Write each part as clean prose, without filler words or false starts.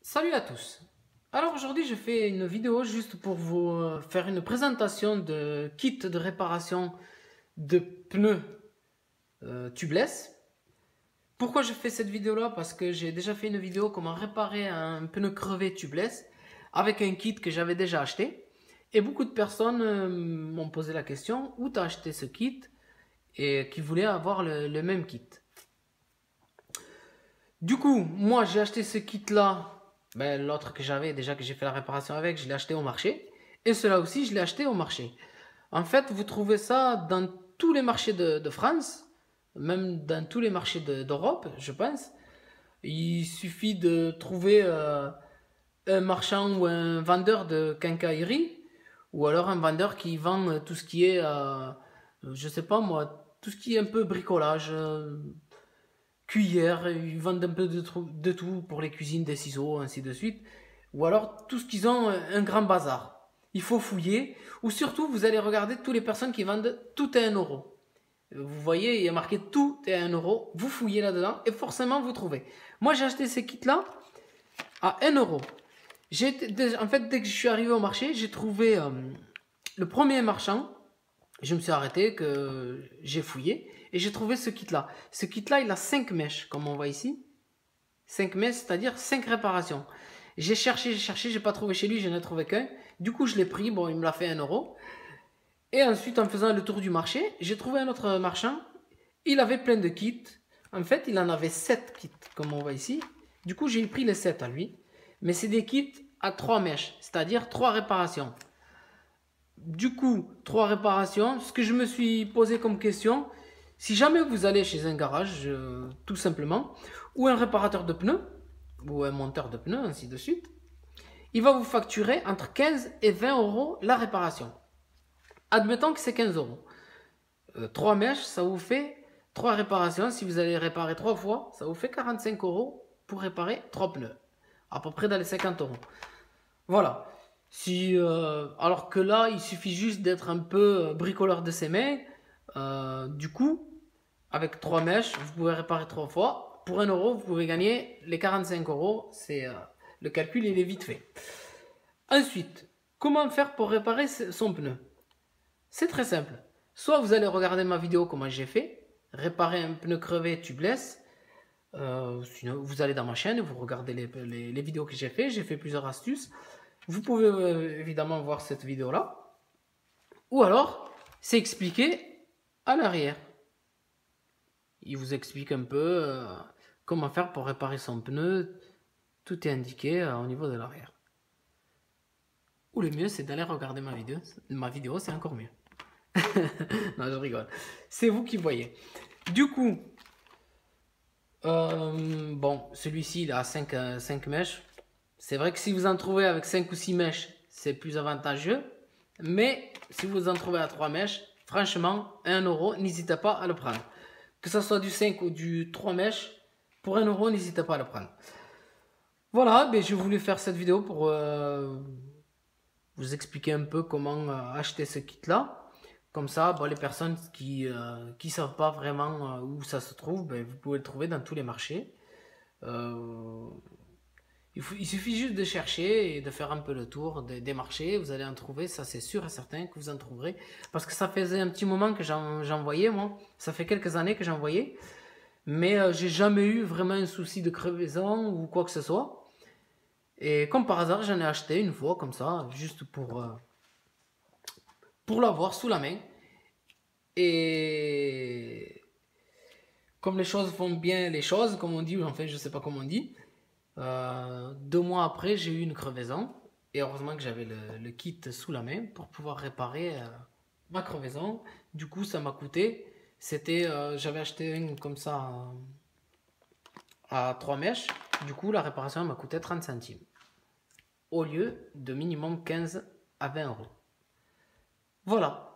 Salut à tous. Alors aujourd'hui je fais une vidéo juste pour vous faire une présentation de kit de réparation de pneus tubeless. Pourquoi je fais cette vidéo là? Parce que j'ai déjà fait une vidéo comment réparer un pneu crevé tubeless avec un kit que j'avais déjà acheté. Et beaucoup de personnes m'ont posé la question où tu as acheté ce kit et qui voulaient avoir le même kit. Du coup, moi j'ai acheté ce kit là. Ben, l'autre que j'avais, déjà que j'ai fait la réparation avec, je l'ai acheté au marché. Et cela aussi, je l'ai acheté au marché. En fait, vous trouvez ça dans tous les marchés de France, même dans tous les marchés d'Europe, je pense. Il suffit de trouver un marchand ou un vendeur de quincaillerie, ou alors un vendeur qui vend tout ce qui est, je sais pas moi, tout ce qui est un peu bricolage, cuillère, ils vendent un peu de tout pour les cuisines, des ciseaux, ainsi de suite. Ou alors tout ce qu'ils ont, un grand bazar. Il faut fouiller. Ou surtout, vous allez regarder toutes les personnes qui vendent tout à 1 euro. Vous voyez, il y a marqué tout est à 1 euro. Vous fouillez là-dedans et forcément vous trouvez. Moi, j'ai acheté ces kits-là à 1 euro. En fait, dès que je suis arrivé au marché, j'ai trouvé le premier marchand. Je me suis arrêté, que j'ai fouillé et j'ai trouvé ce kit-là. Ce kit-là, il a 5 mèches, comme on voit ici. 5 mèches, c'est-à-dire 5 réparations. J'ai cherché, j'ai pas trouvé chez lui, je n'en ai trouvé qu'un. Du coup, je l'ai pris, bon, il me l'a fait 1 euro. Et ensuite, en faisant le tour du marché, j'ai trouvé un autre marchand. Il avait plein de kits. En fait, il en avait 7 kits, comme on voit ici. Du coup, j'ai pris les 7 à lui. Mais c'est des kits à 3 mèches, c'est-à-dire 3 réparations. Du coup, 3 réparations. Ce que je me suis posé comme question, si jamais vous allez chez un garage, tout simplement, ou un réparateur de pneus, ou un monteur de pneus, ainsi de suite, il va vous facturer entre 15 et 20 euros la réparation. Admettons que c'est 15 euros. 3 mèches, ça vous fait 3 réparations. Si vous allez réparer 3 fois, ça vous fait 45 euros pour réparer 3 pneus. À peu près dans les 50 euros. Voilà. Alors que là, il suffit juste d'être un peu bricoleur de ses mains. Du coup, avec 3 mèches, vous pouvez réparer 3 fois. Pour 1 euro, vous pouvez gagner les 45 euros. Le calcul, il est vite fait. Ensuite, comment faire pour réparer son pneu? C'est très simple. Soit vous allez regarder ma vidéo, comment j'ai fait, réparer un pneu crevé tubeless. Sinon, vous allez dans ma chaîne, vous regardez les vidéos que j'ai fait. J'ai fait plusieurs astuces. Vous pouvez évidemment voir cette vidéo là. Ou alors, c'est expliqué à l'arrière. Il vous explique un peu comment faire pour réparer son pneu. Tout est indiqué au niveau de l'arrière. Ou le mieux, c'est d'aller regarder ma vidéo. Ma vidéo, c'est encore mieux. Non, je rigole. C'est vous qui voyez. Du coup, bon, celui-ci, il a 5 mèches. C'est vrai que si vous en trouvez avec 5 ou 6 mèches, c'est plus avantageux. Mais si vous en trouvez à 3 mèches, franchement, 1 euro, n'hésitez pas à le prendre. Que ce soit du 5 ou du 3 mèches, pour 1 euro, n'hésitez pas à le prendre. Voilà, ben, j'ai voulu faire cette vidéo pour vous expliquer un peu comment acheter ce kit-là. Comme ça, bon, les personnes qui ne savent pas vraiment où ça se trouve, ben, vous pouvez le trouver dans tous les marchés. Il suffit juste de chercher et de faire un peu le tour des marchés. Vous allez en trouver, ça c'est sûr et certain que vous en trouverez. Parce que ça faisait un petit moment que j'en voyais, moi. Ça fait quelques années que j'en voyais. Mais j'ai jamais eu vraiment un souci de crevaison ou quoi que ce soit. Et comme par hasard, j'en ai acheté une fois comme ça, juste pour l'avoir sous la main. Et comme les choses font bien les choses, comme on dit, ou enfin je sais pas comment on dit, 2 mois après j'ai eu une crevaison. Et heureusement que j'avais le kit sous la main pour pouvoir réparer ma crevaison. Du coup ça m'a coûté, j'avais acheté une comme ça à 3 mèches. Du coup la réparation m'a coûté 30 centimes. Au lieu de minimum 15 à 20 euros. Voilà.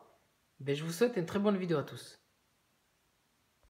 Ben, je vous souhaite une très bonne vidéo à tous.